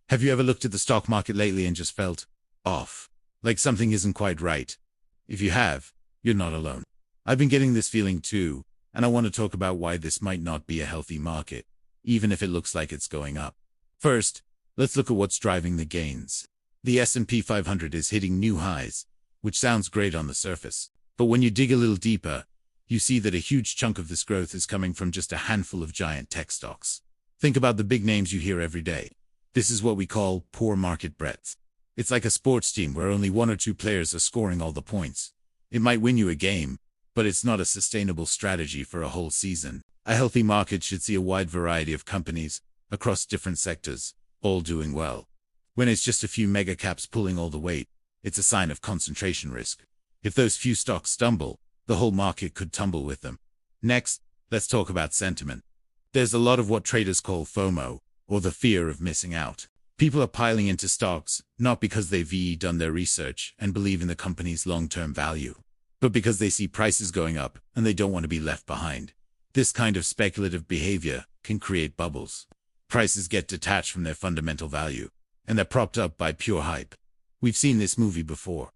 Have you ever looked at the stock market lately and just felt off? Like something isn't quite right? If you have, you're not alone. I've been getting this feeling too, and I want to talk about why this might not be a healthy market, even if it looks like it's going up. First, let's look at what's driving the gains. The S&P 500 is hitting new highs, which sounds great on the surface. But when you dig a little deeper, you see that a huge chunk of this growth is coming from just a handful of giant tech stocks. Think about the big names you hear every day. This is what we call poor market breadth. It's like a sports team where only one or two players are scoring all the points. It might win you a game, but it's not a sustainable strategy for a whole season. A healthy market should see a wide variety of companies across different sectors, all doing well. When it's just a few mega caps pulling all the weight, it's a sign of concentration risk. If those few stocks stumble, the whole market could tumble with them. Next, let's talk about sentiment. There's a lot of what traders call FOMO, or the fear of missing out. People are piling into stocks, not because they've done their research and believe in the company's long-term value, but because they see prices going up and they don't want to be left behind. This kind of speculative behavior can create bubbles. Prices get detached from their fundamental value, and they're propped up by pure hype. We've seen this movie before,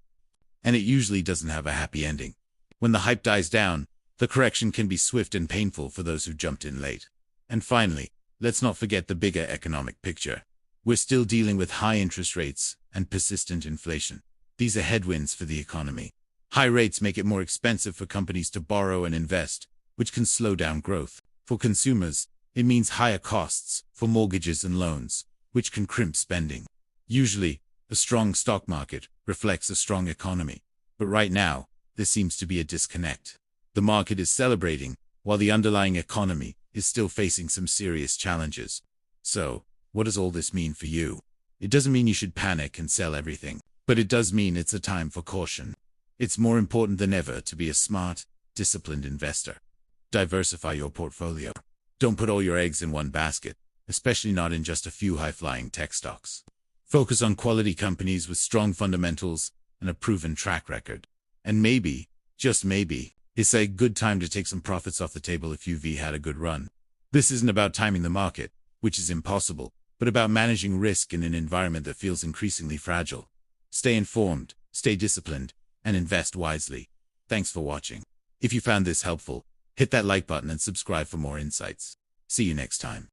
and it usually doesn't have a happy ending. When the hype dies down, the correction can be swift and painful for those who jumped in late. And finally, let's not forget the bigger economic picture. We're still dealing with high interest rates and persistent inflation. These are headwinds for the economy. High rates make it more expensive for companies to borrow and invest, which can slow down growth. For consumers, it means higher costs for mortgages and loans, which can crimp spending. Usually, a strong stock market reflects a strong economy. But right now, there seems to be a disconnect. The market is celebrating, while the underlying economy is still facing some serious challenges. So, what does all this mean for you? It doesn't mean you should panic and sell everything, but it does mean it's a time for caution. It's more important than ever to be a smart, disciplined investor. Diversify your portfolio. Don't put all your eggs in one basket, especially not in just a few high-flying tech stocks. Focus on quality companies with strong fundamentals and a proven track record. And maybe, just maybe, it's a good time to take some profits off the table if you've had a good run. This isn't about timing the market, which is impossible, but about managing risk in an environment that feels increasingly fragile. Stay informed, stay disciplined, and invest wisely. Thanks for watching. If you found this helpful, hit that like button and subscribe for more insights. See you next time.